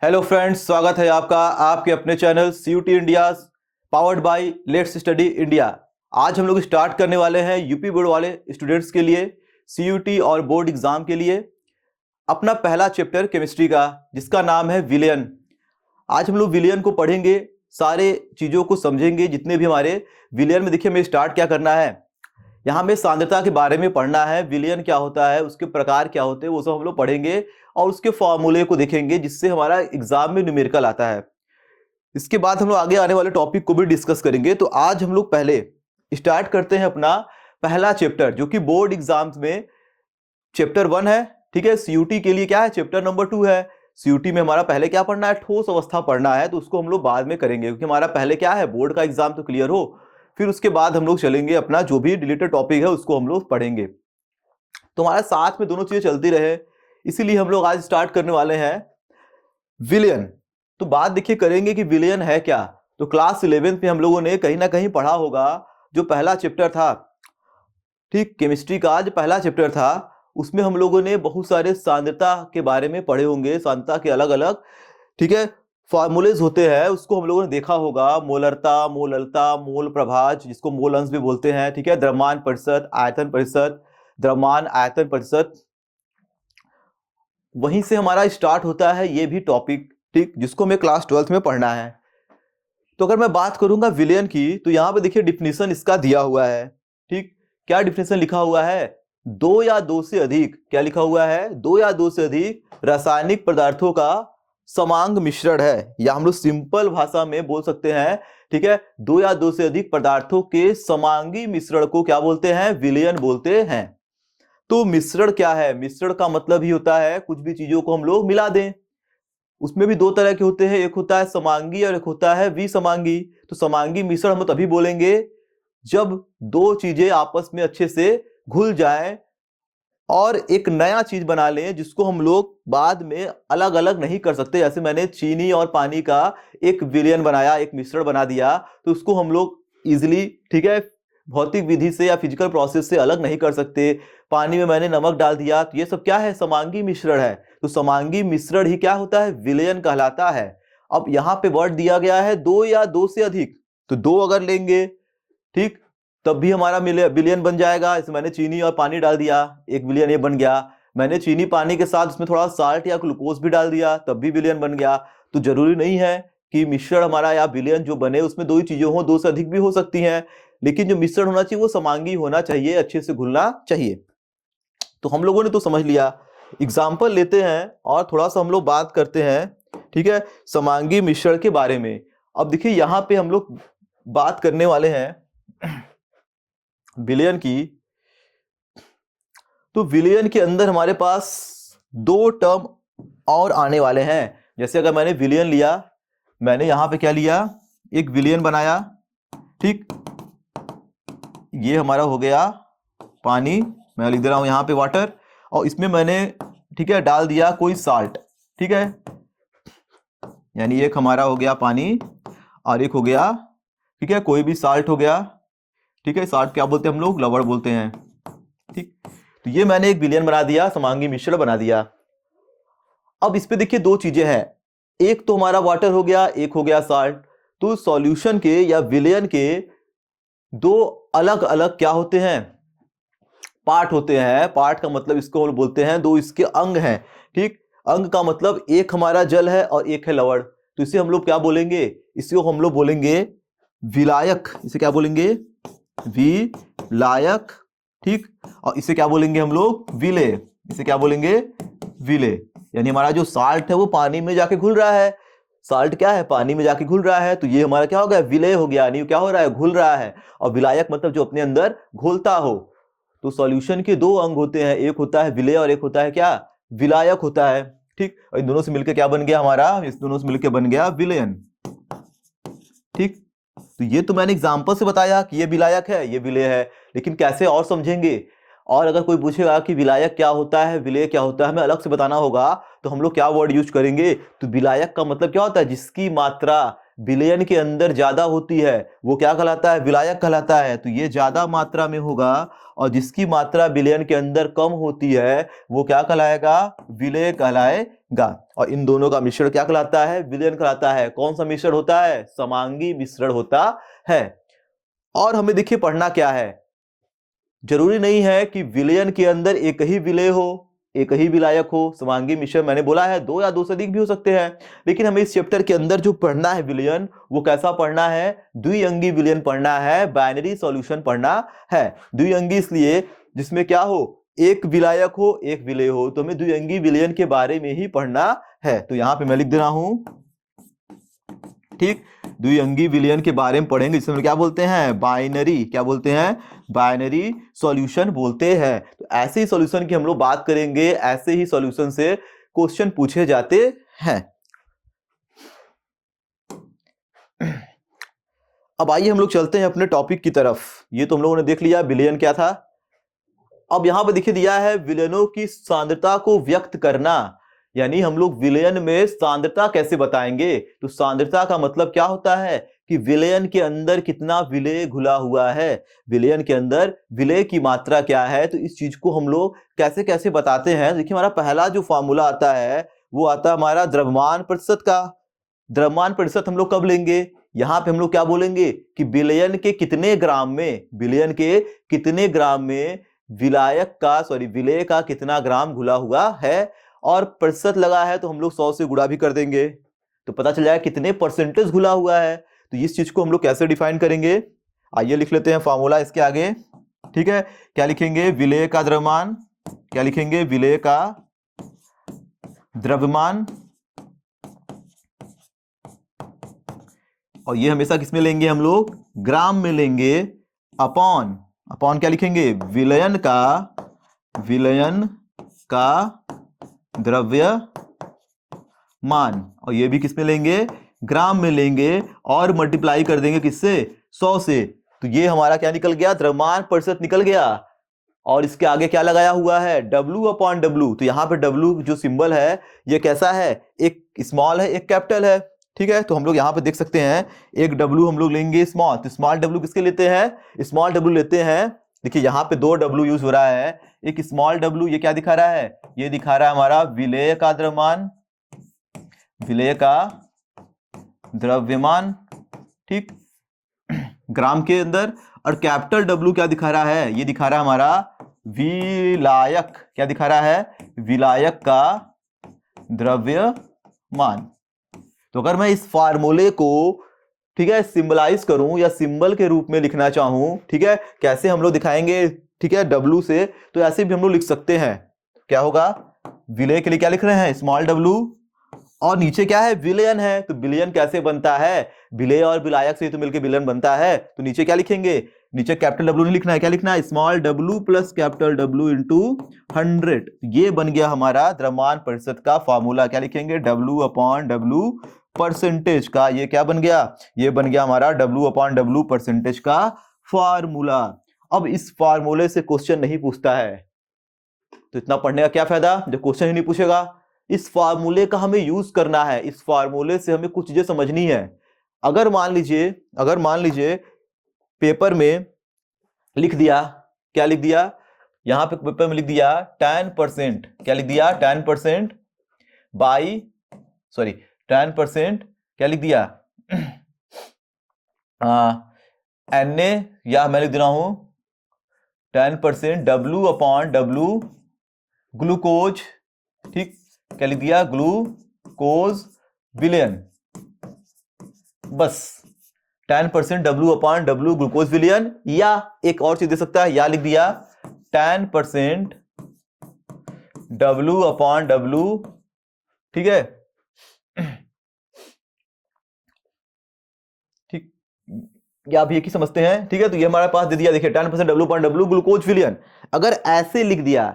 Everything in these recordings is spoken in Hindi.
हेलो फ्रेंड्स, स्वागत है आपका आपके अपने channel CUT India powered by let's study India. आज हम लोग स्टार्ट करने वाले हैं यूपी बोर्ड वाले स्टूडेंट्स के लिए CUT और बोर्ड एग्जाम के लिए अपना पहला चैप्टर केमिस्ट्री का, जिसका नाम है विलयन। आज हम लोग विलयन को पढ़ेंगे, सारे चीज़ों को समझेंगे जितने भी हमारे विलयन में। देखिए, हमें स्टार्ट क्या करना है, यहाँ में सांद्रता के बारे में पढ़ना है। विलयन क्या होता है, उसके प्रकार क्या होते हैं, वो सब हम लोग पढ़ेंगे और उसके फॉर्मूले को देखेंगे, जिससे हमारा एग्जाम में न्यूमेरिकल आता है। इसके बाद हम लोग आगे आने वाले टॉपिक को भी डिस्कस करेंगे। तो आज हम लोग पहले स्टार्ट करते हैं अपना पहला चैप्टर, जो कि बोर्ड एग्जाम्स में चैप्टर 1 है। ठीक है, CUT के लिए क्या है, चैप्टर नंबर 2 है। CUT में हमारा पहले क्या पढ़ना है, ठोस अवस्था पढ़ना है, तो उसको हम लोग बाद में करेंगे, क्योंकि हमारा पहले क्या है, बोर्ड का एग्जाम तो क्लियर हो, फिर उसके बाद हम लोग चलेंगे अपना जो भी रिलेटेड टॉपिक है उसको हम लोग पढ़ेंगे। तो हमारे साथ में दोनों चीजें चलती रहे, इसीलिए हम लोग आज स्टार्ट करने वाले हैं विलयन। तो बात देखिए करेंगे कि विलयन है क्या। तो क्लास 11th में हम लोगों ने कहीं ना कहीं पढ़ा होगा, जो पहला चैप्टर था, ठीक, केमिस्ट्री का जो पहला चैप्टर था, उसमें हम लोगों ने बहुत सारे सांद्रता के बारे में पढ़े होंगे। सांद्रता के अलग अलग, ठीक है, फॉर्मूलेज होते हैं, उसको हम लोगों ने देखा होगा। मोलरता, मोललता, मोल प्रभाज, जिसको मोल अंश भी बोलते हैं, ठीक है, द्रव्यमान प्रतिशत, आयतन प्रतिशत, द्रव्यमान आयतन प्रतिशत। वहीं से हमारा स्टार्ट होता है ये भी टॉपिक, ठीक, जिसको हमें क्लास 12th में पढ़ना है। तो अगर मैं बात करूंगा विलयन की, तो यहाँ पे देखिए डिफिनीशन इसका दिया हुआ है। ठीक, क्या डिफिनीशन लिखा हुआ है, 2 या 2 से अधिक, क्या लिखा हुआ है, 2 या 2 से अधिक रासायनिक पदार्थों का समांग मिश्रण है, या हम लोग सिंपल भाषा में बोल सकते हैं, ठीक है, 2 या 2 से अधिक पदार्थों के समांगी मिश्रण को क्या बोलते हैं, विलयन बोलते हैं। तो मिश्रण क्या है, मिश्रण का मतलब ही होता है कुछ भी चीजों को हम लोग मिला दें। उसमें भी दो तरह के होते हैं, एक होता है समांगी और एक होता है विसमांगी। तो समांगी मिश्रण हम तभी बोलेंगे जब दो चीजें आपस में अच्छे से घुल जाएं और एक नया चीज बना लें, जिसको हम लोग बाद में अलग अलग नहीं कर सकते। जैसे मैंने चीनी और पानी का एक विलयन बनाया, एक मिश्रण बना दिया, तो उसको हम लोग इजिली, ठीक है, भौतिक विधि से या फिजिकल प्रोसेस से अलग नहीं कर सकते। पानी में मैंने नमक डाल दिया, तो ये सब क्या है, समांगी मिश्रण है। तो समांगी मिश्रण ही क्या होता है, विलयन कहलाता है। अब यहाँ पे वर्ड दिया गया है 2 या 2 से अधिक, तो 2 अगर लेंगे, ठीक, तब भी हमारा विलयन बन जाएगा। इसमें मैंने चीनी और पानी डाल दिया, एक विलयन ये बन गया। मैंने चीनी पानी के साथ उसमें थोड़ा साल्ट या ग्लूकोज भी डाल दिया, तब भी विलयन बन गया। तो जरूरी नहीं है कि मिश्रण हमारा या विलयन जो बने उसमें 2 ही चीजें हो, 2 से अधिक भी हो सकती हैं, लेकिन जो मिश्रण होना चाहिए वो समांगी होना चाहिए, अच्छे से घुलना चाहिए। तो हम लोगों ने तो समझ लिया। एग्जाम्पल लेते हैं और थोड़ा सा हम लोग बात करते हैं, ठीक है, समांगी मिश्रण के बारे में। अब देखिए यहाँ पे हम लोग बात करने वाले हैं विलयन की। तो विलयन के अंदर हमारे पास 2 टर्म और आने वाले हैं। जैसे अगर मैंने विलयन लिया, मैंने यहां पे क्या लिया, एक विलयन बनाया, ठीक, ये हमारा हो गया पानी, मैं लिख दे रहा हूं यहां पे वाटर, और इसमें मैंने, ठीक है, डाल दिया कोई साल्ट, ठीक है, यानी एक हमारा हो गया पानी और एक हो गया, ठीक है, कोई भी साल्ट हो गया, ठीक है, साल्ट क्या बोलते हैं हम लोग, लवण बोलते हैं, ठीक। तो ये मैंने एक विलयन बना दिया, समांगी मिश्रण बना दिया। अब इस पे देखिए 2 चीजें हैं, एक तो हमारा वाटर हो गया, एक हो गया साल्ट। तो सॉल्यूशन के या विलयन के 2 अलग अलग क्या होते हैं, पार्ट होते हैं। पार्ट का मतलब इसको हम बोलते हैं 2 इसके अंग हैं, ठीक। अंग का मतलब एक हमारा जल है और एक है लवण। तो इसे हम लोग क्या बोलेंगे, इसको हम लोग बोलेंगे विलायक। इसे क्या बोलेंगे, विलायक, ठीक। और इसे क्या बोलेंगे हम लोग, विलेय। इसे क्या बोलेंगे, विलेय। यानी हमारा जो साल्ट है वो पानी में जाके घुल रहा है, साल्ट क्या है, पानी में जाके घुल रहा है, तो ये हमारा क्या हो गया, विलेय हो गया, यानी क्या हो रहा है, घुल रहा है। और विलायक मतलब जो अपने अंदर घुलता हो। तो सॉल्यूशन के 2 अंग होते हैं, एक होता है विलेय और एक होता है क्या, विलायक होता है, ठीक। और इन दोनों से मिलकर क्या बन गया हमारा, इस दोनों से मिलकर बन गया विलयन, ठीक। तो ये तो मैंने एग्जांपल से बताया कि ये विलायक है, ये विलेय है, लेकिन कैसे और समझेंगे। और अगर कोई पूछेगा कि विलायक क्या होता है, विलेय क्या होता है, हमें अलग से बताना होगा, तो हम लोग क्या वर्ड यूज करेंगे, तो विलायक का मतलब क्या होता है, जिसकी मात्रा विलयन के अंदर ज्यादा होती है वो क्या कहलाता है, विलायक कहलाता है। तो ये ज्यादा मात्रा में होगा और जिसकी मात्रा विलयन के अंदर कम होती है वो क्या कहलाएगा, विलेय कहलाएगा। और इन दोनों का मिश्रण क्या कहलाता है, विलयन कहलाता है। कौन सा मिश्रण होता है, समांगी मिश्रण होता है। और हमें देखिए पढ़ना क्या है, जरूरी नहीं है कि विलयन के अंदर एक ही विलेय हो, एक ही विलायक हो। समांगी मिश्रण मैंने बोला है दो या दो से अधिक भी हो सकते हैं, लेकिन हमें इस चैप्टर के अंदर जो पढ़ना है विलयन, वो कैसा पढ़ना है, द्विअंगी विलयन पढ़ना है, बाइनरी सॉल्यूशन पढ़ना है। द्विअंगी इसलिए जिसमें क्या हो, एक विलायक हो एक विलेय हो, तो हमें द्विअंगी विलयन के बारे में ही पढ़ना है। तो यहां पे मैं लिख दे रहा हूं, ठीक, द्विअंगी विलयन के बारे में पढ़ेंगे, जिसमें क्या बोलते हैं, बाइनरी, क्या बोलते हैं, बाइनरी सॉल्यूशन बोलते हैं। तो ऐसे ही सॉल्यूशन की हम लोग बात करेंगे, ऐसे ही सॉल्यूशन से क्वेश्चन पूछे जाते हैं। अब आइए हम लोग चलते हैं अपने टॉपिक की तरफ। ये तो हम लोगों ने देख लिया विलयन क्या था। अब यहां पर देखिए दिया है विलयनों की सांद्रता को व्यक्त करना, यानी हम लोग विलयन में सांद्रता कैसे बताएंगे। तो सांद्रता का मतलब क्या होता है कि विलयन के अंदर कितना विलेय घुला हुआ है, विलयन के अंदर विलेय की मात्रा क्या है। तो इस चीज को हम लोग कैसे कैसे बताते हैं। देखिए हमारा पहला जो फॉर्मूला आता है वो आता है हमारा द्रव्यमान प्रतिशत का। द्रव्यमान प्रतिशत हम लोग कब लेंगे, यहां पे हम लोग क्या बोलेंगे कि विलयन के कितने ग्राम में, विलयन के कितने ग्राम में विलायक का विलेय का कितना ग्राम घुला हुआ है। और प्रतिशत लगा है तो हम लोग 100 से गुणा भी कर देंगे तो पता चल जाएगा कितने परसेंटेज घुला हुआ है। तो इस चीज को हम लोग कैसे डिफाइन करेंगे, आइए लिख लेते हैं फॉर्मूला इसके आगे। ठीक है, क्या लिखेंगे, विलेय का द्रव्यमान, क्या लिखेंगे, विलेय का द्रव्यमान। और ये हमेशा किसमें लेंगे हम लोग, ग्राम में लेंगे। अपॉन, अपॉन क्या लिखेंगे, विलयन का द्रव्यमान। और ये भी किसमें लेंगे, ग्राम में लेंगे और मल्टीप्लाई कर देंगे किससे, 100 से। तो ये हमारा क्या निकल गया, द्रव्यमान प्रतिशत निकल गया। और इसके आगे क्या लगाया हुआ है, W अपॉन W। तो यहाँ पे W जो सिंबल है ये कैसा है, एक स्मॉल है एक कैपिटल है। ठीक है, तो हम लोग यहाँ पे देख सकते हैं एक W हम लोग लेंगे स्मॉल, तो स्मॉल W किसके लेते हैं, स्मॉल W लेते हैं। देखिए यहाँ पे 2 W यूज हो रहा है, एक स्मॉल W ये क्या दिखा रहा है, ये दिखा रहा है हमारा विलेय का द्रव्यमान, विलेय का द्रव्यमान, ठीक, ग्राम के अंदर। और कैपिटल W क्या दिखा रहा है, ये दिखा रहा है हमारा विलायक, क्या दिखा रहा है, विलायक का द्रव्यमान। तो अगर मैं इस फार्मूले को, ठीक है, सिंबलाइज करूं या सिंबल के रूप में लिखना चाहूं, ठीक है, कैसे हम लोग दिखाएंगे, ठीक है, W से, तो ऐसे भी हम लोग लिख सकते हैं। क्या होगा, विलेय के लिए क्या लिख रहे हैं, स्मॉल W, और नीचे क्या है, विलयन है। तो विलयन कैसे बनता है, विलेय और विलायक से तो मिलकर विलयन बनता है। तो नीचे क्या लिखेंगे, नीचे कैपिटल W नहीं लिखना है, क्या लिखना है, small W plus capital W into 100। ये बन गया हमारा द्रव्यमान प्रतिशत का फॉर्मूला। क्या लिखेंगे, W अपॉन W परसेंटेज का, ये क्या बन गया, ये बन गया हमारा W अपॉन W परसेंटेज का फॉर्मूला। अब इस फॉर्मूले से क्वेश्चन नहीं पूछता है तो इतना पढ़ने का क्या फायदा जब क्वेश्चन ही नहीं पूछेगा। इस फार्मूले का हमें यूज करना है, इस फार्मूले से हमें कुछ चीजें समझनी है। अगर मान लीजिए पेपर में लिख दिया, क्या लिख दिया, यहां पे पेपर में लिख दिया 10%, क्या लिख दिया, 10% बाई 10%, क्या लिख दिया, Na, या मैं लिख दे रहा हूं 10% W अपॉन W ग्लूकोज, ठीक, क्या लिख दिया, ग्लूकोज विलयन, बस 10% W अपॉन W ग्लूकोज विलयन। या एक और चीज दे सकता है, या लिख दिया 10% W अपॉन W, ठीक है, ठीक, या भी एक ही समझते हैं। ठीक है, तो ये हमारे पास दे दिया, देखिए 10% W अपॉन W ग्लूकोज विलयन। अगर ऐसे लिख दिया,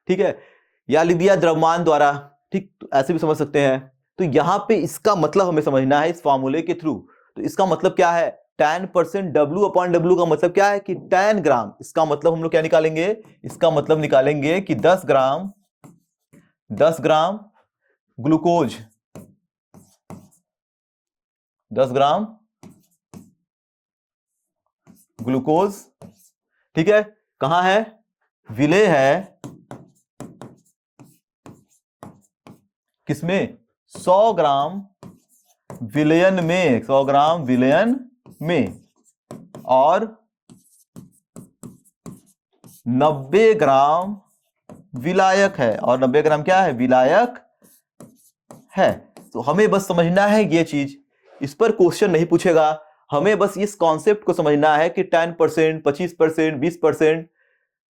ठीक है, या लिख दिया द्रव्यमान द्वारा, ठीक, तो ऐसे भी समझ सकते हैं। तो यहां पे इसका मतलब हमें समझना है इस फार्मूले के थ्रू। तो इसका मतलब क्या है, 10% W अपॉन W का मतलब क्या है कि 10 ग्राम। इसका मतलब हम लोग क्या निकालेंगे, इसका मतलब निकालेंगे कि 10 ग्राम ग्लूकोज, 10 ग्राम ग्लूकोज, ठीक है। कहां है? विलेय है किसमें? 100 ग्राम विलयन में, 100 ग्राम विलयन में, और 90 ग्राम विलायक है, और 90 ग्राम क्या है? विलायक है। तो हमें बस समझना है ये चीज, इस पर क्वेश्चन नहीं पूछेगा, हमें बस इस कॉन्सेप्ट को समझना है कि 10%, 25%, 20%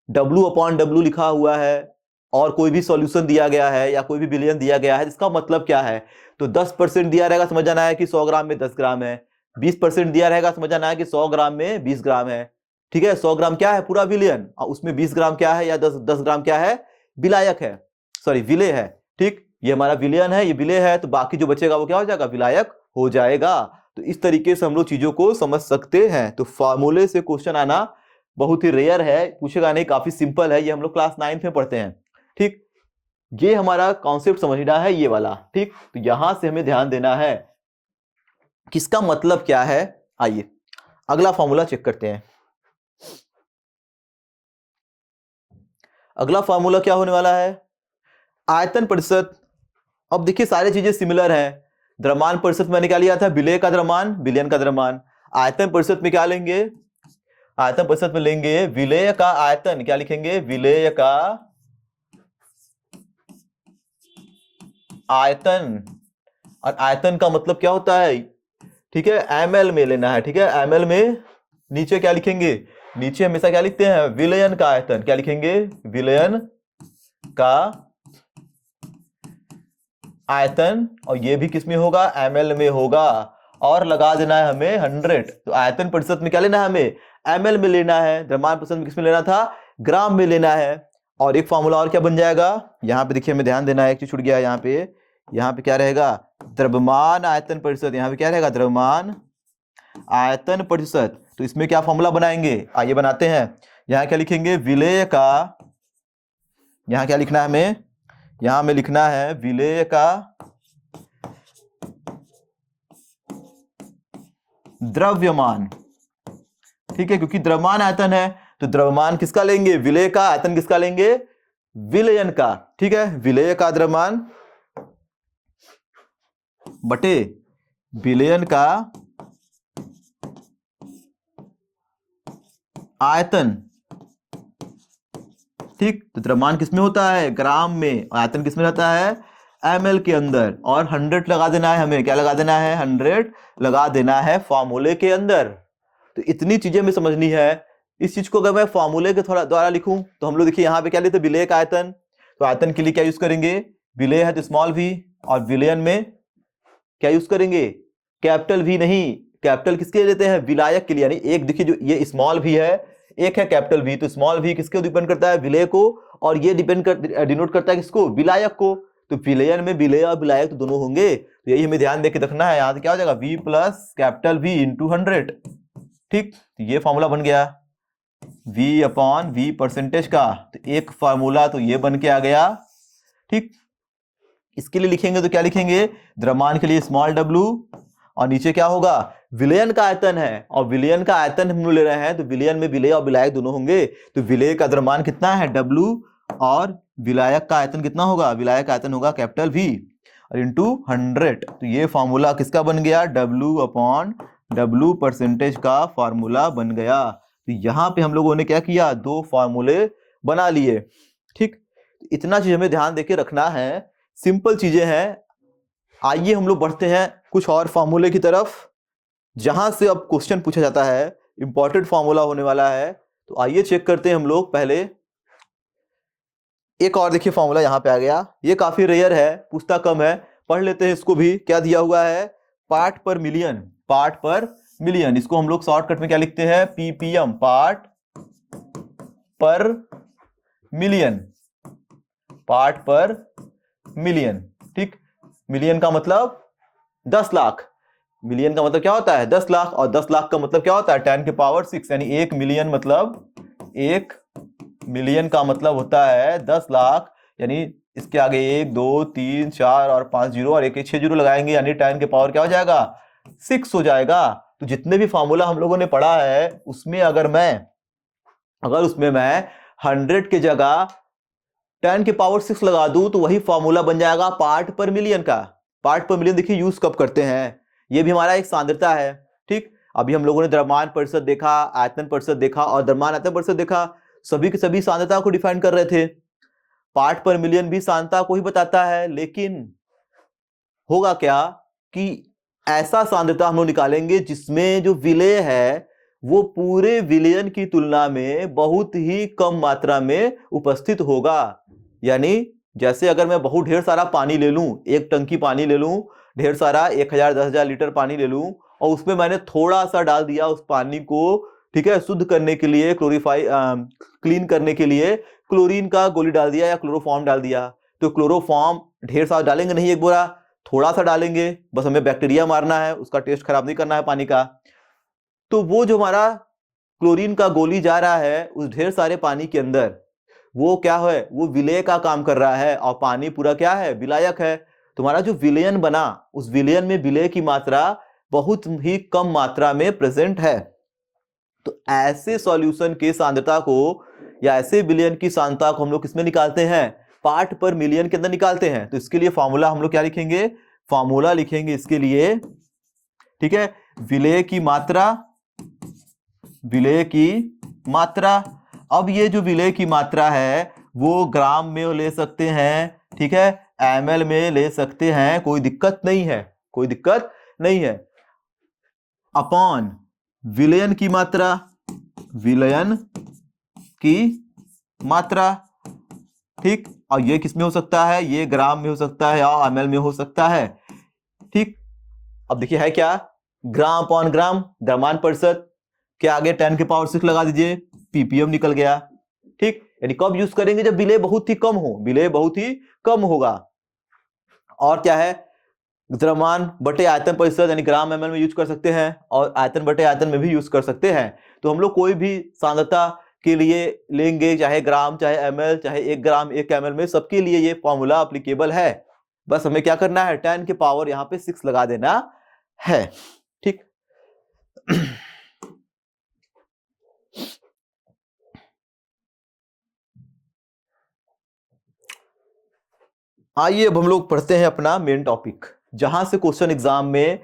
W/W लिखा हुआ है और कोई भी सॉल्यूशन दिया गया है या कोई भी विलयन दिया गया है, इसका मतलब क्या है? तो 10% दिया रहेगा, समझ जाना है कि 100 ग्राम में 10 ग्राम है। 20% दिया रहेगा, समझ जाना है कि 100 ग्राम में 20 ग्राम है, ठीक है। 100 ग्राम क्या है? पूरा विलयन, और उसमें 20 ग्राम क्या है, या 10 ग्राम क्या है? विलायक है, सॉरी विलेय है, ठीक। ये हमारा विलयन है, ये विलेय है, तो बाकी जो बचेगा वो क्या हो जाएगा? विलायक हो जाएगा। तो इस तरीके से हम लोग चीजों को समझ सकते हैं। तो फार्मूले से क्वेश्चन आना बहुत ही रेयर है, पूछेगा नहीं, काफी सिंपल है, ये हम लोग क्लास 9th में पढ़ते हैं, ठीक। ये हमारा कॉन्सेप्ट समझना है, ये वाला, ठीक। तो यहां से हमें ध्यान देना है किसका मतलब क्या है। आइए अगला फॉर्मूला चेक करते हैं। अगला फॉर्मूला क्या होने वाला है? आयतन प्रतिशत। अब देखिए सारी चीजें सिमिलर हैं। द्रव्यमान प्रतिशत मैंने क्या लिया था? विलेय का द्रव्यमान, विलयन का द्रव्यमान। आयतन प्रतिशत में क्या लेंगे? आयतन प्रतिशत में लेंगे विलेय का आयतन, क्या लिखेंगे? विलेय का आयतन। और आयतन का मतलब क्या होता है? ठीक है, ml में लेना है, ठीक है। ml में नीचे क्या लिखेंगे? नीचे हमेशा क्या लिखते हैं? विलयन का आयतन। क्या लिखेंगे? विलयन का आयतन। और ये भी किस में होगा? ml में होगा। और लगा देना है हमें 100। तो आयतन प्रतिशत में क्या लेना है हमें? ml में लेना है। द्रव्यमान प्रतिशत में किस में लेना था? ग्राम में लेना है। और एक फॉर्मूला और क्या बन जाएगा? यहाँ पे देखिए हमें ध्यान देना है, एक चीज छूट गया यहाँ पे क्या रहेगा? द्रव्यमान आयतन प्रतिशत। यहाँ पे क्या रहेगा? द्रव्यमान आयतन प्रतिशत। तो इसमें क्या फॉर्मूला बनाएंगे? आइए बनाते हैं। यहाँ क्या लिखेंगे? विलेय का, यहाँ क्या लिखना है हमें? यहाँ में लिखना है विलेय का द्रव्यमान, ठीक है, क्योंकि द्रव्यमान आयतन है तो द्रव्यमान किसका लेंगे? विलेय का। आयतन किसका लेंगे? विलयन का, ठीक है। विलेय का द्रव्यमान बटे विलयन का आयतन, ठीक। तो द्रव्यमान किसमें होता है? ग्राम में। आयतन किसमें रहता है? ml के अंदर। और 100 लगा देना है हमें। क्या लगा देना है? 100 लगा देना है फॉर्मूले के अंदर। तो इतनी चीजें हमें समझनी है। इस चीज को अगर मैं फॉर्मूले के थोड़ा द्वारा लिखूं तो हम लोग देखिए यहाँ पे क्या लेते हैं? विलेय का आयतन। तो आयतन के लिए क्या यूज करेंगे? विलेय है तो स्मॉल v, और विलयन में क्या यूज करेंगे? कैपिटल v नहीं। कैपिटल किसके लिए लेते हैं? विलायक के लिए। यानी एक देखिए जो ये स्मॉल v है, एक है कैपिटल V। तो स्मॉल v किसको डिपेंड करता है? विलेय को। और ये डिनोट करता है किसको? विलायक को। तो विलयन में विलेय और विलायक तो दोनों होंगे। तो यही हमें ध्यान देके रखना है। यहां से क्या हो जाएगा? v plus capital V into 100, ठीक। तो ये फॉर्मूला बन गया v/v परसेंटेज का। तो एक फॉर्मूला तो ये बन के आ गया, ठीक। इसके लिए लिखेंगे तो क्या लिखेंगे? द्रव्यमान के लिए स्मॉल w, और नीचे क्या होगा? विलयन का आयतन है, और विलयन का आयतन हम लोग ले रहे हैं तो विलयन में विलेय और विलायक दोनों होंगे। तो विलेय का द्रव्यमान कितना है? W, और विलायक का आयतन कितना होगा? विलायक का आयतन होगा कैपिटल V और इंटू 100। तो ये फॉर्मूला किसका बन गया? W/W परसेंटेज का फॉर्मूला बन गया। तो यहां पे हम लोगों ने क्या किया? 2 फॉर्मूले बना लिए, ठीक। इतना चीज हमें ध्यान देके रखना है, सिंपल चीजें हैं। आइए हम लोग बढ़ते हैं कुछ और फॉर्मूले की तरफ, जहां से अब क्वेश्चन पूछा जाता है, इंपॉर्टेंट फॉर्मूला होने वाला है। तो आइए चेक करते हैं हम लोग। पहले एक और देखिए फॉर्मूला यहाँ पे आ गया, ये काफी रेयर है, पूछता कम है, पढ़ लेते हैं इसको भी। क्या दिया हुआ है? पार्ट पर मिलियन। पार्ट पर मिलियन, इसको हम लोग शॉर्टकट में क्या लिखते हैं? ppm, पार्ट पर मिलियन। पार्ट पर मिलियन, ठीक। मिलियन का मतलब 10 लाख। मिलियन का मतलब क्या होता है? 10 लाख। और 10 लाख का मतलब क्या होता है? 10⁶, यानी 1 मिलियन मतलब 1 मिलियन का मतलब होता है 10 लाख। यानी इसके आगे 1 2 3 4 और 5 जीरो और एक 6 जीरो लगाएंगे, यानी 10 के पावर क्या हो जाएगा? 6 हो जाएगा। तो जितने भी फॉर्मूला हम लोगों ने पढ़ा है उसमें अगर उसमें मैं 100 की जगह 10 की पावर 6 लगा दूं तो वही फॉर्मूला बन जाएगा पार्ट पर मिलियन का। पार्ट पर मिलियन देखिए यूज कब करते हैं, ये भी हमारा एक सांद्रता है। ठीक, अभी हम लोगों ने द्रव्यमान प्रतिशत देखा, आयतन प्रतिशत देखा और द्रव्यमान आयतन प्रतिशत देखा, सभी के सभी सांद्रता को डिफाइन कर रहे थे। पार्ट पर मिलियन भी सांद्रता को ही बताता है, लेकिन होगा क्या कि ऐसा सांद्रता हम लोग निकालेंगे जिसमें जो विलेय है वो पूरे विलयन की तुलना में बहुत ही कम मात्रा में उपस्थित होगा। यानी जैसे अगर मैं बहुत ढेर सारा पानी ले लूं, एक टंकी पानी ले लूं, ढेर सारा 1000 10,000 लीटर पानी ले लूं और उसमें मैंने थोड़ा सा डाल दिया उस पानी को, ठीक है, शुद्ध करने के लिए, क्लीन करने के लिए क्लोरीन का गोली डाल दिया या क्लोरोफॉर्म डाल दिया। तो क्लोरोफॉर्म ढेर सारा डालेंगे नहीं, एक बोरा थोड़ा सा डालेंगे, बस हमें बैक्टीरिया मारना है, उसका टेस्ट खराब नहीं करना है पानी का। तो वो जो हमारा क्लोरीन का गोली जा रहा है उस ढेर सारे पानी के अंदर, वो क्या है, वो विलय का काम कर रहा है और पानी पूरा क्या है, विलायक है। तुम्हारा जो विलयन बना उस विलयन में विलय की मात्रा बहुत ही कम मात्रा में प्रेजेंट है। तो ऐसे सॉल्यूशन के सांद्रता को या ऐसे विलयन की सांद्रता को हम लोग किसमें निकालते हैं, पार्ट पर मिलियन के अंदर निकालते हैं। तो इसके लिए फॉर्मूला हम लोग क्या लिखेंगे, फॉर्मूला लिखेंगे इसके लिए, ठीक है, विलय की मात्रा, विलय की मात्रा। अब ये जो विलय की मात्रा है वो ग्राम में ले सकते हैं, ठीक है, ml में ले सकते हैं, कोई दिक्कत नहीं है, कोई दिक्कत नहीं है। अपॉन विलयन की मात्रा, विलयन की मात्रा, ठीक, और ये किस में हो सकता है, ये ग्राम में हो सकता है और ml में हो सकता है। ठीक, अब देखिए है क्या, ग्राम अपॉन ग्राम, द्रव्यमान प्रतिशत के आगे 10 की पावर 6 लगा दीजिए, ppm निकल गया। ठीक, यानी कब यूज करेंगे, जब विलय बहुत ही कम हो, विलय बहुत ही कम होगा। और क्या है, द्रव्यमान बटे आयतन प्रतिशत यानी ग्राम ml में यूज कर सकते हैं और आयतन बटे आयतन में भी यूज कर सकते हैं। तो हम लोग कोई भी सांद्रता के लिए लेंगे, चाहे ग्राम चाहे ml चाहे 1 ग्राम 1 ml में, सबके लिए ये फॉर्मूला एप्लीकेबल है। बस हमें क्या करना है, 10 की पावर यहां पे 6 लगा देना है। ठीक, आइए अब हम लोग पढ़ते हैं अपना मेन टॉपिक, जहां से क्वेश्चन एग्जाम में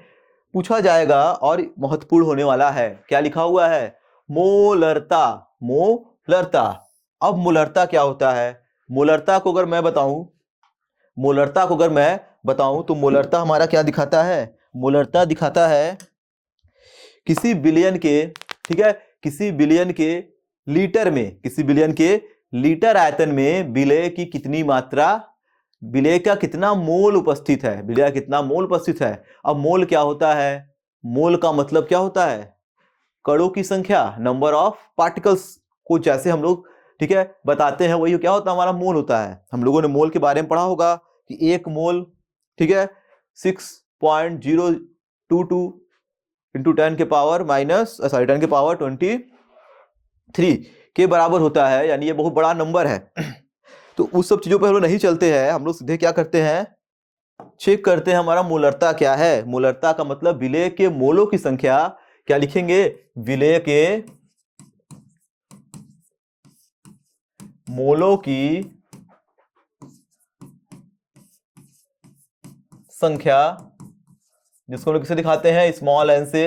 पूछा जाएगा और महत्वपूर्ण होने वाला है। क्या लिखा हुआ है, मोलरता, मोलरता। अब मोलरता क्या होता है, मोलरता को अगर मैं बताऊं, मोलरता को अगर मैं बताऊं तो मोलरता हमारा क्या दिखाता है, मोलरता दिखाता है किसी बिलियन के, ठीक है, किसी बिलियन के लीटर में, किसी बिलियन के लीटर आयतन में विलय की कितनी मात्रा, विलय का कितना मोल उपस्थित है, विलय का कितना मोल उपस्थित है। अब मोल क्या होता है, मोल का मतलब क्या होता है, कणों की संख्या, नंबर ऑफ पार्टिकल्स को जैसे हम लोग, ठीक है, बताते हैं, वही क्या होता है, हमारा मोल होता है। हम लोगों ने मोल के बारे में पढ़ा होगा कि 1 मोल, ठीक है, 6.022 इंटू 10 के पावर माइनस 10 के पावर 23 के बराबर होता है, यानी ये बहुत बड़ा नंबर है। तो उस सब चीजों पर हम लोग नहीं चलते हैं, हम लोग सीधे क्या करते हैं, चेक करते हैं हमारा मोलरता क्या है। मोलरता का मतलब विलय के मोलों की संख्या, क्या लिखेंगे, विलय के मोलों की संख्या, जिसको हम लोग किसे दिखाते हैं, स्मॉल एन से,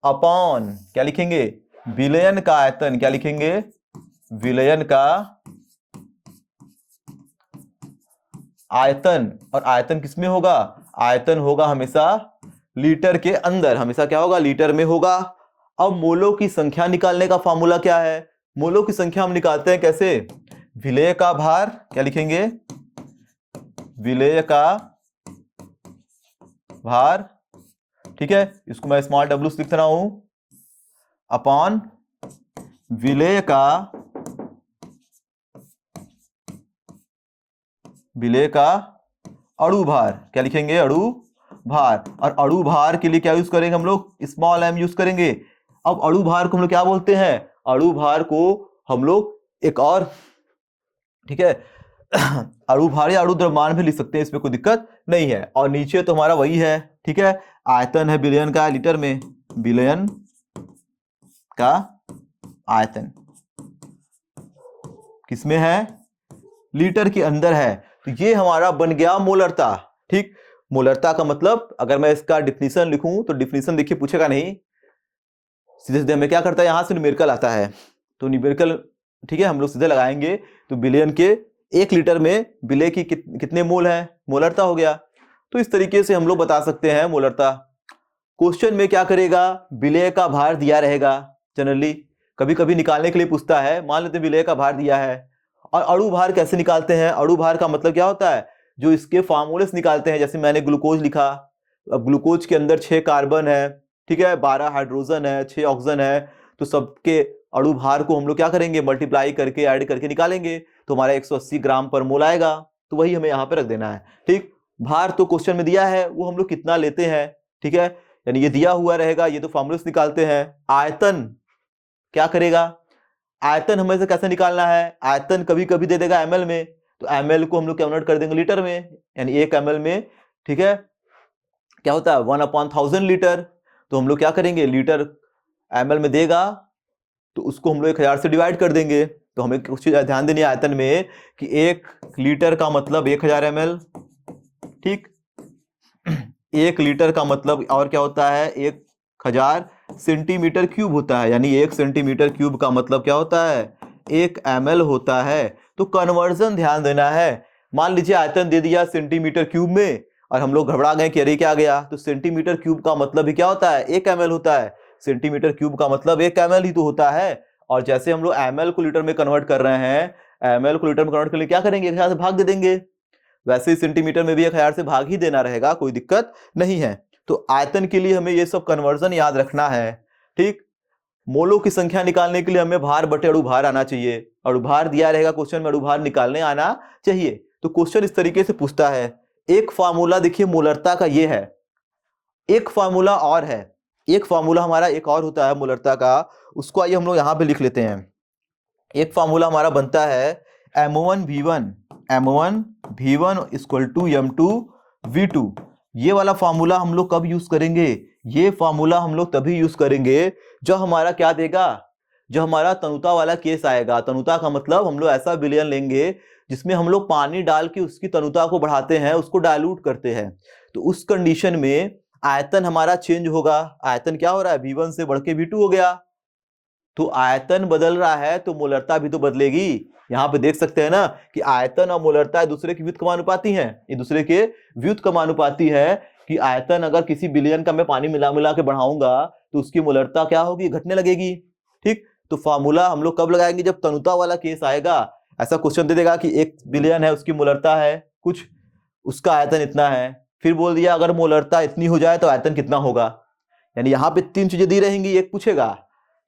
अपॉन क्या लिखेंगे, विलयन का आयतन, क्या लिखेंगे, विलयन का आयतन। और आयतन किसमें होगा, आयतन होगा हमेशा लीटर के अंदर, हमेशा क्या होगा, लीटर में होगा। अब मोलों की संख्या निकालने का फॉर्मूला क्या है, मोलों की संख्या हम निकालते हैं कैसे, विलय का भार, क्या लिखेंगे, विलय का भार, ठीक है, इसको मैं स्मॉल w से लिख रहा हूं, अपॉन विलय का, विलय का अणु भार, क्या लिखेंगे, अणु भार। और अणु भार के लिए क्या यूज करेंगे हम लोग, स्मॉल m यूज करेंगे। अब अणु भार को हम लोग क्या बोलते हैं, अणु भार को हम लोग एक और, ठीक है, अणु भार या अणु द्रव्यमान भी लिख सकते हैं, इसमें कोई दिक्कत नहीं है। और नीचे तो हमारा वही है, ठीक है, आयतन है बिलियन का, लीटर में बिलियन का आयतन किसमें है, लीटर के अंदर है। तो ये हमारा बन गया मोलरता। ठीक, मोलरता का मतलब अगर मैं इसका डिफिनीशन लिखूं तो डिफिनीशन देखिए पूछेगा नहीं, सीधे सीधे हमें क्या करता है, यहां से न्यूमेरिकल आता है, तो न्यूमेरिकल ठीक है हम लोग सीधे लगाएंगे। तो बिलियन के 1 लीटर में बिले की कितने मोल है, मोलरता हो गया। तो इस तरीके से हम लोग बता सकते हैं मोलरता। क्वेश्चन में क्या करेगा, विलेय का भार दिया रहेगा, जनरली कभी कभी निकालने के लिए पूछता है, मान लेते हैं विलेय का भार दिया है। और अणु भार कैसे निकालते हैं, अणु भार का मतलब क्या होता है, जो इसके फार्मूले से निकालते हैं। जैसे मैंने ग्लूकोज लिखा, अब ग्लूकोज के अंदर 6 कार्बन है, ठीक है, 12 हाइड्रोजन है, 6 ऑक्सीजन है, तो सबके अणु भार को हम लोग क्या करेंगे, मल्टीप्लाई करके ऐड करके निकालेंगे, तो हमारा 180 ग्राम पर मोल आएगा। तो वही हमें यहाँ पे रख देना है। ठीक, भार तो क्वेश्चन में दिया है, वो हम लोग कितना लेते हैं, ठीक है, यानी ये दिया हुआ रहेगा, ये तो फार्मूले से निकालते हैं। आयतन क्या करेगा, आयतन हमें से कैसे निकालना है, आयतन कभी कभी दे देगा ml में, तो ml को हम लोग कन्वर्ट कर देंगे लीटर में, यानी 1 ml में, ठीक है, क्या होता है 1/1000 लीटर। तो हम लोग क्या करेंगे, लीटर ml में देगा तो उसको हम लोग 1000 से डिवाइड कर देंगे। तो हमें कुछ चीज ध्यान देनी है आयतन में कि 1 लीटर का मतलब 1000 ml, ठीक, 1 लीटर का मतलब और क्या होता है, 1000 सेंटीमीटर क्यूब होता है, यानी 1 सेंटीमीटर क्यूब का मतलब क्या होता है, 1 ml होता है। तो कन्वर्जन ध्यान देना है। मान लीजिए आयतन दे दिया सेंटीमीटर क्यूब में और हम लोग घबरा गए कि अरे क्या गया, तो सेंटीमीटर क्यूब का मतलब ही क्या होता है, 1 ml होता है। सेंटीमीटर क्यूब का मतलब 1 ml ही तो होता है। और जैसे हम लोग ml को लीटर में कन्वर्ट कर रहे हैं, ml को लीटर में कन्वर्ट करने के लिए क्या करेंगे, 1000 से भाग दे देंगे। वैसे ही सेंटीमीटर में भी 1000 से भाग ही देना रहेगा, कोई दिक्कत नहीं है। तो आयतन के लिए हमें ये सब कन्वर्जन याद रखना है। ठीक, मोलों की संख्या निकालने के लिए हमें भार बटे अणु भार आना चाहिए, अणु भार दिया रहेगा क्वेश्चन में, अणु भार निकालने आना चाहिए। तो क्वेश्चन इस तरीके से पूछता है। एक फार्मूला देखिए मोलरता का ये है, एक फार्मूला और है, एक फार्मूला हमारा एक और होता है मोलरता का, उसको आइए हम लोग यहां पे लिख लेते हैं। एक फार्मूला हमारा बनता है M1V1 इक्वल टू M2V2। ये वाला फार्मूला हम लोग कब यूज करेंगे, ये फार्मूला हम लोग तभी यूज करेंगे जब हमारा क्या देगा, जब हमारा तनुता वाला केस आएगा। तनुता का मतलब हम लोग ऐसा विलयन लेंगे जिसमें हम लोग पानी डाल के उसकी तनुता को बढ़ाते हैं, उसको डाइल्यूट करते हैं। तो उस कंडीशन में आयतन हमारा चेंज होगा। आयतन क्या हो रहा है, V1 से बढ़ के V2 हो गया। तो आयतन बदल रहा है तो मोलरता भी तो बदलेगी। यहां पे देख सकते हैं ना कि आयतन और मोलरता एक दूसरे की व्युत्क्रमानुपाती हैं, एक दूसरे के व्युत्क्रमानुपाती है। कि आयतन अगर किसी बिलियन का मैं पानी मिला मिला के बढ़ाऊंगा तो उसकी मोलरता क्या होगी, घटने लगेगी। ठीक, तो फार्मूला हम लोग कब लगाएंगे, जब तनुता वाला केस आएगा। ऐसा क्वेश्चन दे देगा कि 1 बिलियन है, उसकी मोलरता है कुछ, उसका आयतन इतना है, फिर बोल दिया अगर मोलरता इतनी हो जाए तो आयतन कितना होगा। यानी यहाँ पे 3 चीजें दी रहेंगी, एक पूछेगा,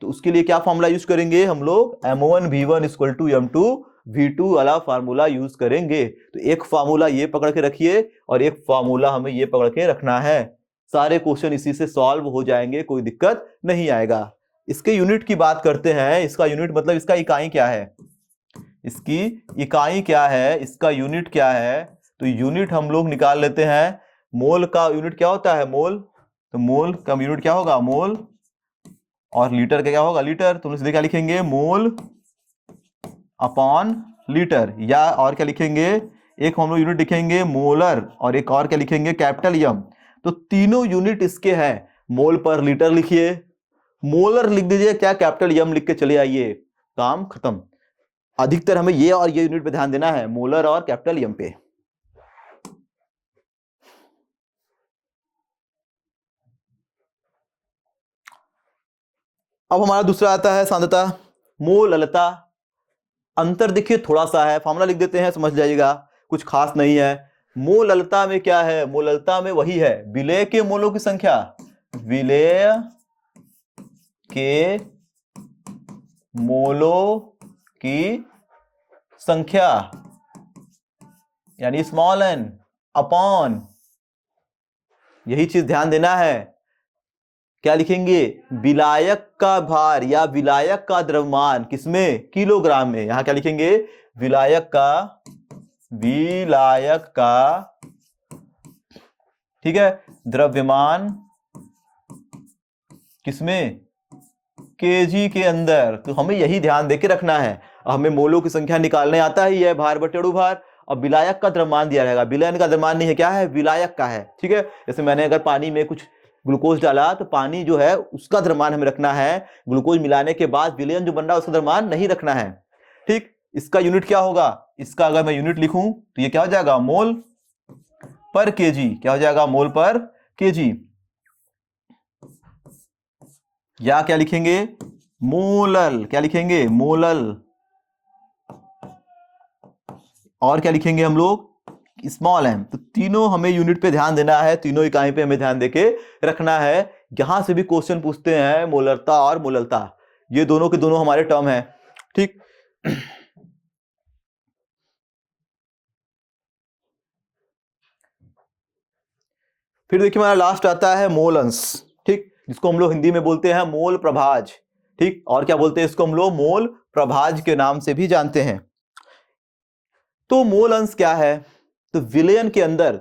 तो उसके लिए क्या फार्मूला यूज करेंगे हम लोग, M1V1 इक्वल टू M2V2 वाला फार्मूला यूज करेंगे। तो एक फार्मूला ये पकड़ के रखिए और एक फार्मूला हमें ये पकड़ के रखना है। सारे क्वेश्चन इसी से सॉल्व हो जाएंगे, कोई दिक्कत नहीं आएगा। इसके यूनिट की बात करते हैं। इसका यूनिट मतलब इसका इकाई क्या है, इसकी इकाई क्या है, इसका यूनिट क्या है। तो यूनिट हम लोग निकाल लेते हैं। मोल का यूनिट क्या होता है, मोल, तो मोल का यूनिट क्या होगा, मोल, और लीटर का क्या होगा, लीटर। तो सीधे क्या लिखेंगे, मोल अपॉन लीटर, या और क्या लिखेंगे, एक हम लोग यूनिट लिखेंगे मोलर, और एक और क्या लिखेंगे, कैपिटल यम। तो तीनों यूनिट इसके हैं। मोल पर लीटर लिखिए, मोलर लिख दीजिए, क्या कैपिटल यम लिख के चले आइए, काम खत्म। अधिकतर हमें ये और ये यूनिट पे ध्यान देना है, मोलर और कैपिटल यम पे। अब हमारा दूसरा आता है सांद्रता, मोललता। अंतर देखिए थोड़ा सा है, फार्मूला लिख देते हैं, समझ जाइएगा, कुछ खास नहीं है। मोललता में क्या है, मोललता में वही है, विलेय के मोलों की संख्या, विलेय के मोलों की संख्या, यानी स्मॉल n अपॉन, यही चीज ध्यान देना है। क्या लिखेंगे, विलायक का भार या विलायक का द्रव्यमान किसमें, किलोग्राम में। यहां क्या लिखेंगे, विलायक का विलायक का, ठीक है, द्रव्यमान किसमें, केजी के अंदर। तो हमें यही ध्यान देके रखना है। हमें मोलों की संख्या निकालने आता ही है, भार बटे अणुभार। और विलायक का द्रव्यमान दिया रहेगा, विलयन का द्रव्यमान नहीं है, क्या है, विलायक का है। ठीक है, जैसे मैंने अगर पानी में कुछ ग्लूकोज डाला तो पानी जो है उसका द्रव्यमान हमें रखना है, ग्लूकोज मिलाने के बाद विलयन जो बन रहा है उसका द्रव्यमान नहीं रखना है। ठीक, इसका यूनिट क्या होगा, इसका अगर मैं यूनिट लिखूं तो ये क्या हो जाएगा, मोल पर केजी। क्या हो जाएगा, मोल पर केजी। या क्या लिखेंगे, मोलल। क्या लिखेंगे, मोलल। और क्या लिखेंगे हम लोग, स्मॉल एम। तो तीनों हमें यूनिट पे ध्यान देना है, तीनों इकाई पे हमें ध्यान देके रखना है। यहां से भी क्वेश्चन पूछते हैं मोलरता और मोललता, ये दोनों के दोनों हमारे टर्म है। ठीक, फिर देखिए हमारा लास्ट आता है मोल अंश। ठीक, जिसको हम लोग हिंदी में बोलते हैं मोल प्रभाज। ठीक, और क्या बोलते हैं इसको हम लोग, मोल प्रभाज के नाम से भी जानते हैं। तो मोल अंश क्या है, तो विलयन के अंदर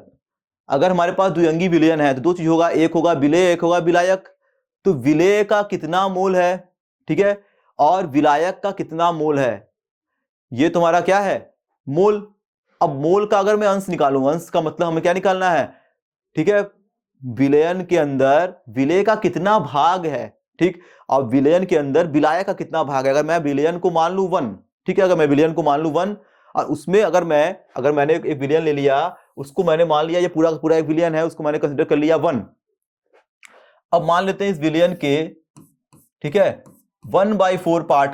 अगर हमारे पास द्विअंगी विलयन है तो दो चीज होगा, एक होगा विलेय, एक होगा विलायक। तो विलेय का कितना मोल है, ठीक है, और विलायक का कितना मोल है, ये तुम्हारा क्या है, मोल। अब मोल का अगर मैं अंश निकालूं, अंश का मतलब हमें क्या निकालना है, ठीक है, विलयन के अंदर विलेय का कितना भाग है। ठीक, और विलयन के अंदर विलायक का कितना भाग है। अगर मैं विलयन को मान लूं 1, ठीक है, अगर मैं विलयन को मान लूं 1, और उसमें अगर मैंने एक विलयन ले लिया, उसको मैंने मान लिया ये पूरा का पूरा एक विलयन है, उसको मैंने कंसीडर कर लिया 1। अब मान लेते हैं इस विलयन के, ठीक है, 1/4 पार्ट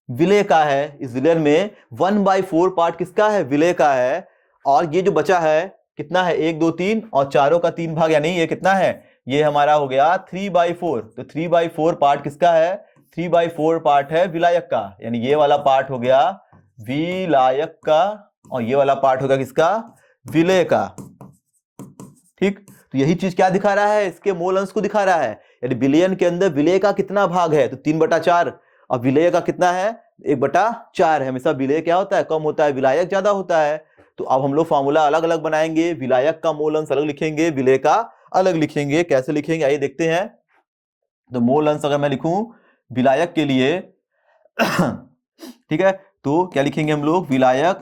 विलेय का है। इस विलयन में 1/4 पार्ट किसका है, विलेय का है। और ये जो बचा है कितना है, 1 2 3 और चारों का 3 भाग, यानी ये कितना है, ये हमारा हो गया 3/4। तो 3/4 पार्ट किसका है, 3/4 पार्ट है विलायक का, यानी ये वाला पार्ट हो गया विलायक का, और ये वाला पार्ट होगा किसका, विलेय का। ठीक, तो यही चीज क्या दिखा रहा है, इसके मोल अंश को दिखा रहा है। यानी विलयन के अंदर विलेय का कितना भाग है, तो 3/4, और विलेय का कितना है, 1/4 है। हमेशा विलेय क्या होता है, कम होता है, विलायक ज्यादा होता है। तो अब हम लोग फॉर्मूला अलग अलग बनाएंगे, विलायक का मोल अंश अलग लिखेंगे, विलेय का अलग लिखेंगे। कैसे लिखेंगे आइए देखते हैं। तो मोल अंश अगर मैं लिखूं विलायक के लिए ठीक है, तो क्या लिखेंगे हम लोग, विलायक,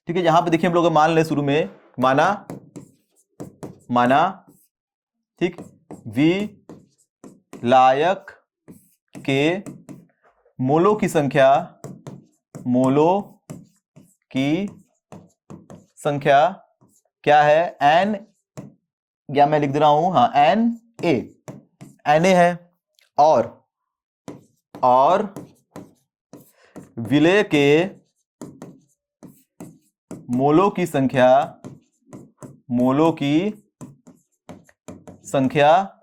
ठीक है, यहां पे देखिए हम लोग मान लें, शुरू में माना, ठीक, विलायक के मोलों की संख्या क्या है, एन, या मैं लिख दे रहा हूं, हाँ, एन ए है। और विलेय के मोलों की संख्या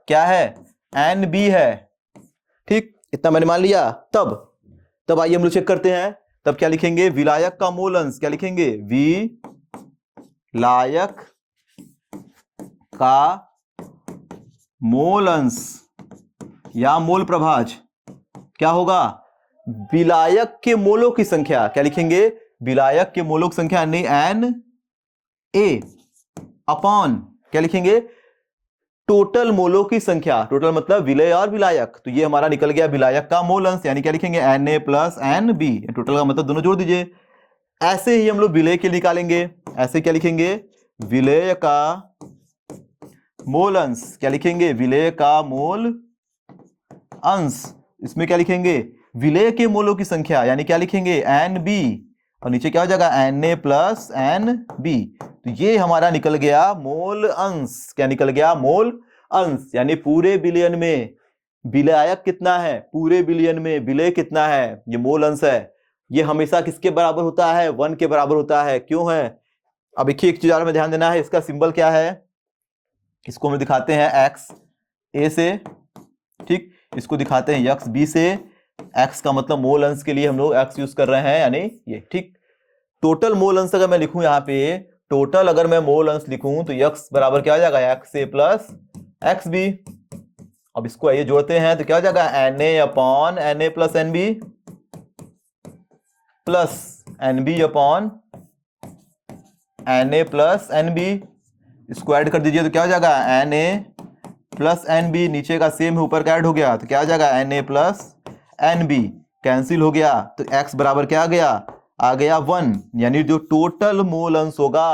क्या है, एन बी है। ठीक, इतना मैंने मान लिया। तब आइए हम लोग चेक करते हैं। तब क्या लिखेंगे, विलायक का मोल अंश, क्या लिखेंगे, विलायक का मोल अंश या मोल प्रभाज क्या होगा, विलायक के मोलों की संख्या, क्या लिखेंगे, विलायक के मोलों की संख्या यानी एन ए अपॉन, क्या लिखेंगे, टोटल मोलों की संख्या। टोटल मतलब विलेय और विलायक, तो ये हमारा निकल गया विलायक का मोल अंश, यानी क्या लिखेंगे, N A plus N B. Total का मतलब दोनों जोड़ दीजिए। ऐसे ही हम लोग विलेय के निकालेंगे। ऐसे क्या लिखेंगे, विलेय का मोल अंश, क्या लिखेंगे, विलेय का मोल अंश। इसमें क्या लिखेंगे, विलेय के मोलों की संख्या, यानी क्या लिखेंगे, एन बी, और नीचे क्या हो जाएगा, N A plus N B. तो ये हमारा निकल गया मोल अंश। क्या निकल गया, मोल अंश। यानी पूरे विलयन में विलायक कितना है, पूरे विलयन में विलेय कितना है, ये मोल अंश है। ये हमेशा किसके बराबर होता है, 1 के बराबर होता है। क्यों है, अब देखिए एक चीज और में ध्यान देना है, इसका सिंबल क्या है, इसको हम दिखाते हैं एक्स ए से, ठीक, इसको दिखाते हैं एक्स बी से। एक्स का मतलब मोल अंश के लिए हम लोग एक्स यूज कर रहे हैं, यानी ये। ठीक, टोटल मोल अंश अगर मैं लिखूं यहाँ पे, टोटल अगर मैं मोल अंश लिखूं तो एक्स बराबर क्या हो जाएगा, X A plus X B. अब इसको आइए जोड़ते हैं तो क्या हो जाएगा, N A upon N A plus N B. Plus N B upon N A plus N B, इसको ऐड कर दीजिए तो क्या हो जाएगा N A plus N B, नीचे का सेम है ऊपर का ऐड हो गया तो क्या हो जाएगा N A plus N B, cancel हो गया तो x बराबर क्या आ गया 1, यानी जो टोटल मोल अंश होगा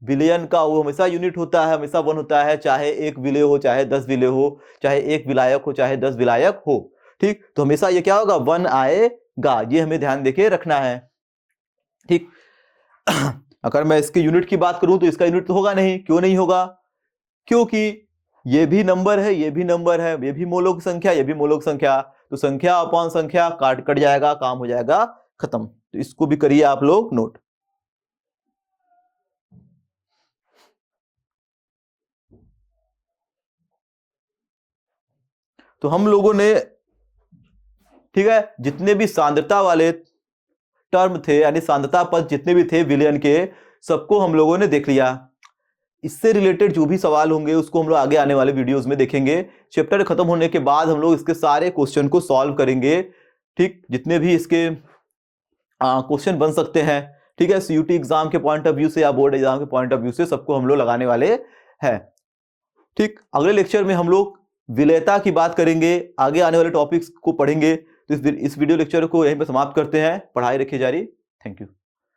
विलयन का वो हमेशा यूनिट होता है, हमेशा 1 होता है, चाहे एक विलय हो चाहे 10 विलय हो, चाहे एक विलायक हो चाहे 10 विलायक हो। ठीक, तो हमेशा ये क्या होगा 1 आएगा, ये हमें ध्यान देके रखना है। ठीक अगर मैं इसके यूनिट की बात करूं तो इसका यूनिट तो होगा नहीं, क्यों नहीं होगा, क्योंकि ये भी नंबर है ये भी नंबर है, ये भी मोलों की संख्या ये भी मोलों की संख्या, तो संख्या अपॉन संख्या काट कट जाएगा, काम हो जाएगा खत्म। तो इसको भी करिए आप लोग नोट। तो हम लोगों ने ठीक है जितने भी सांद्रता वाले टर्म थे यानी सांद्रता पद जितने भी थे विलयन के, सबको हम लोगों ने देख लिया। इससे रिलेटेड जो भी सवाल होंगे उसको हम लोग आगे आने वाले वीडियोस में देखेंगे। चैप्टर खत्म होने के बाद हम लोग इसके सारे क्वेश्चन को सॉल्व करेंगे। ठीक, जितने भी इसके क्वेश्चन बन सकते हैं, ठीक है, सीयूटी एग्जाम के पॉइंट ऑफ व्यू से या बोर्ड एग्जाम के पॉइंट ऑफ व्यू से, सबको हम लोग लगाने वाले हैं। ठीक, अगले लेक्चर में हम लोग विलयता की बात करेंगे, आगे आने वाले टॉपिक्स को पढ़ेंगे। तो इस वीडियो लेक्चर को यहीं पर समाप्त करते हैं। पढ़ाई रखिए जारी। Thank you.